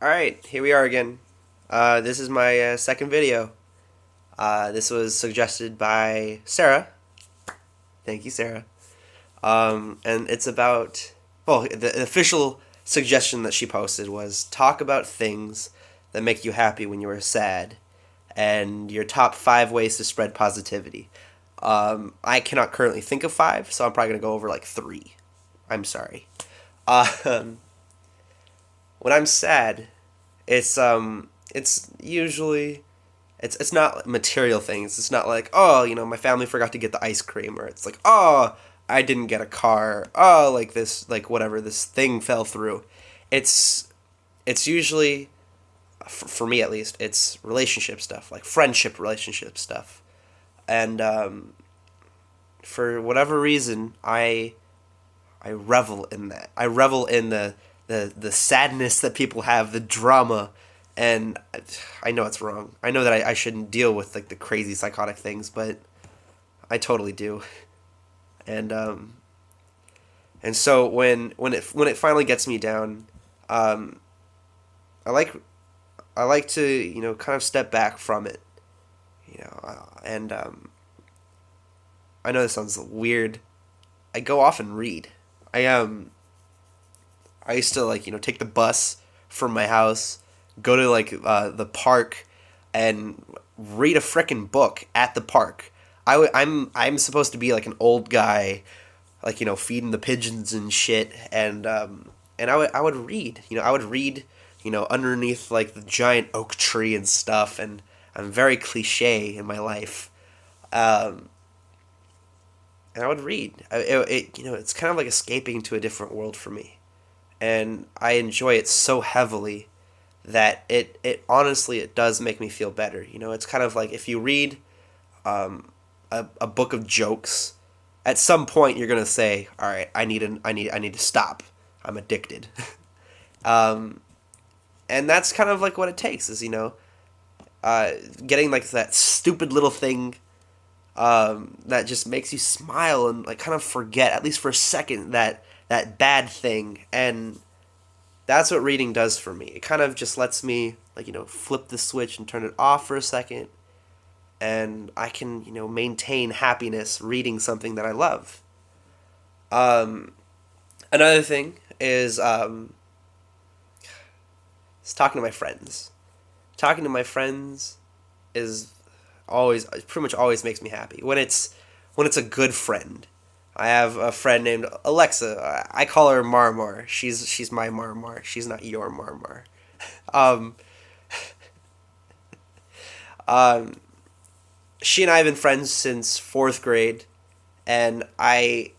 Alright, here we are again. This is my second video. This was suggested by Sarah. Thank you, Sarah. And it's about, well, the official suggestion that she posted was talk about things that make you happy when you are sad and your top 5 ways to spread positivity. I cannot currently think of 5, so I'm probably going to go over like 3. I'm sorry. Um, when I'm sad, it's usually it's not material things. It's not like, oh, my family forgot to get the ice cream, or it's like, oh, I didn't get a car. Oh, like this, like whatever, this thing fell through. It's it's usually, for me at least, it's relationship stuff, like friendship relationship stuff. And for whatever reason, I revel in that. I revel in the sadness that people have, the drama, and I know it's wrong. I know that I shouldn't deal with like the crazy psychotic things, but I totally do. And and so when it finally gets me down, um, I like I like to kind of step back from it, and I know this sounds weird. I go off and read. I I used to like take the bus from my house, go to like the park, and read a frickin' book at the park. I'm supposed to be like an old guy, like feeding the pigeons and shit, and I would read. I would read underneath like the giant oak tree and stuff, and I'm very cliche in my life. Um, and I would read. It's kind of like escaping to a different world for me, and I enjoy it so heavily that it honestly it does make me feel better. It's kind of like if you read a book of jokes, at some point you're gonna say, "All right, I need to stop. I'm addicted." um, and that's kind of like what it takes is getting like that stupid little thing that just makes you smile and like kind of forget at least for a second that bad thing. And that's what reading does for me. It kind of just lets me like flip the switch and turn it off for a second, and I can maintain happiness reading something that I love. Um, Another thing is talking to my friends. Talking to my friends is always pretty much always makes me happy when it's a good friend. I have a friend named Alexa. I call her Marmar. She's my Marmar. She's not your Marmar. Um, um, she and I have been friends since fourth grade, and I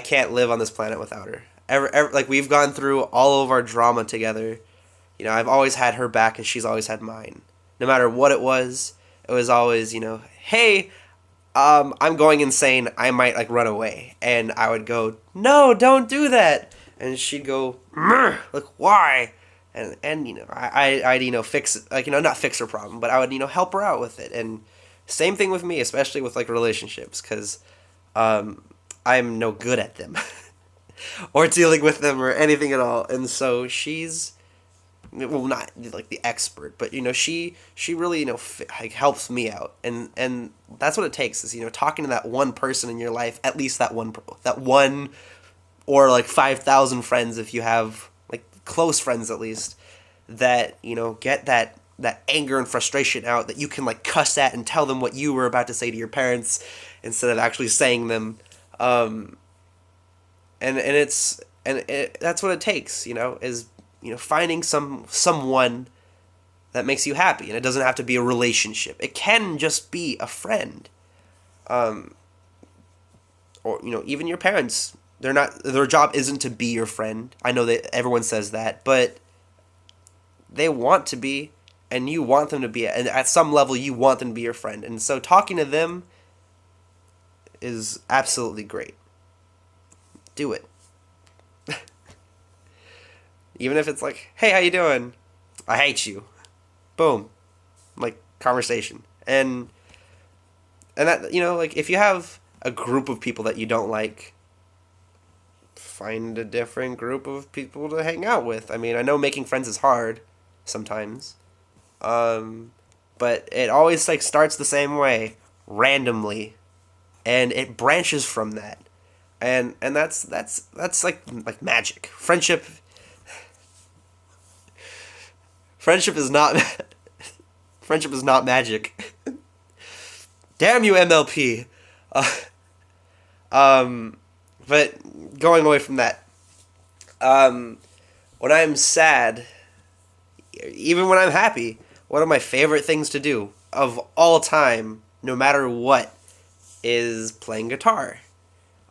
can't live on this planet without her. Like we've gone through all of our drama together. I've always had her back, and she's always had mine. No matter what it was always hey, I'm going insane. I might like run away, and I would go, no, don't do that, and she'd go, like why, and I'd fix like not fix her problem, but I would help her out with it, and same thing with me, especially with like relationships, because um, I'm no good at them or dealing with them or anything at all, and so she's well not like the expert, but she really like helps me out, and that's what it takes is talking to that one person in your life, at least that one or like 5,000 friends if you have like close friends at least, that get that anger and frustration out, that you can like cuss at and tell them what you were about to say to your parents instead of actually saying them. um that's what it takes, is finding someone that makes you happy, and it doesn't have to be a relationship. It can just be a friend, um, or even your parents. Their job isn't to be your friend. I know that everyone says that, but they want to be, and you want them to be, and at some level you want them to be your friend. And so talking to them is absolutely great. Do it. Even if it's like, hey, how you doing? I hate you. Boom. Like conversation. And that like if you have a group of people that you don't like, find a different group of people to hang out with. I mean, I know making friends is hard, sometimes. But it always like starts the same way, randomly, and it branches from that. And that's like magic. Friendship is not friendship is not magic. Damn you, MLP. Uh, but going away from that, when I'm sad, even when I'm happy, one of my favorite things to do of all time, no matter what, is playing guitar.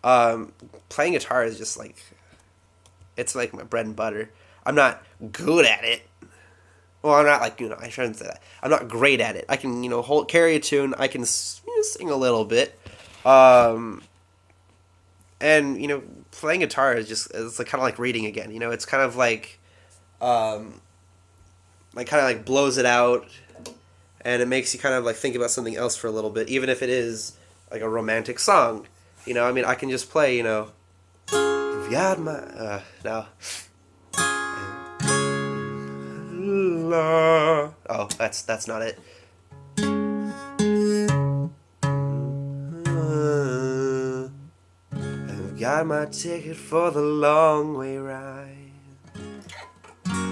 Playing guitar is just like, it's like my bread and butter. I'm not good at it. Well, I'm not like, I shouldn't say that. I'm not great at it. I can, carry a tune. I can sing a little bit. Um, and, playing guitar is just, it's like, kind of like reading again. It's kind of um, like blows it out, and it makes you kind of like think about something else for a little bit, even if it is like a romantic song. I can just play, you've got my, no. Oh, that's not it. I've got my ticket for the long way ride.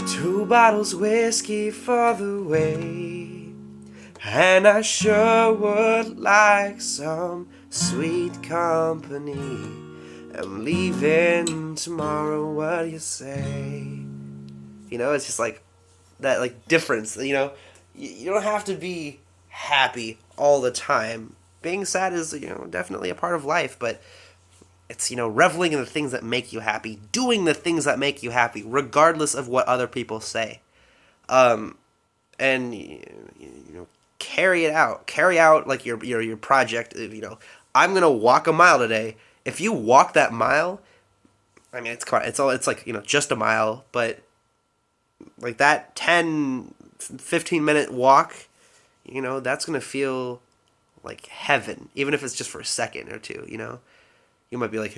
2 bottles whiskey for the way. And I sure would like some sweet company. I'm leaving tomorrow, what do you say? It's just like that like difference, you don't have to be happy all the time. Being sad is, definitely a part of life, but it's, reveling in the things that make you happy, doing the things that make you happy, regardless of what other people say. And, carry out like your project. I'm going to walk a mile today. If you walk that mile, I mean, it's like, just a mile, but like that 10-15 minute walk, that's going to feel like heaven, even if it's just for a second or two. You might be like,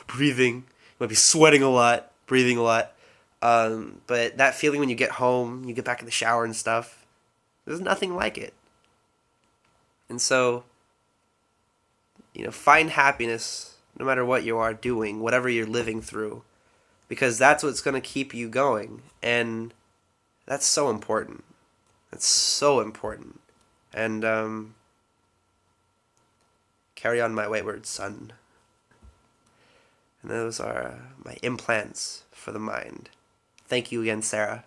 breathing, you might be sweating a lot, breathing a lot. But that feeling when you get home, you get back in the shower and stuff, there's nothing like it. And so, find happiness no matter what you are doing, whatever you're living through, because that's what's going to keep you going. And that's so important. That's so important. And carry on my wayward son. And those are my implants for the mind. Thank you again, Sarah.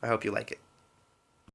I hope you like it.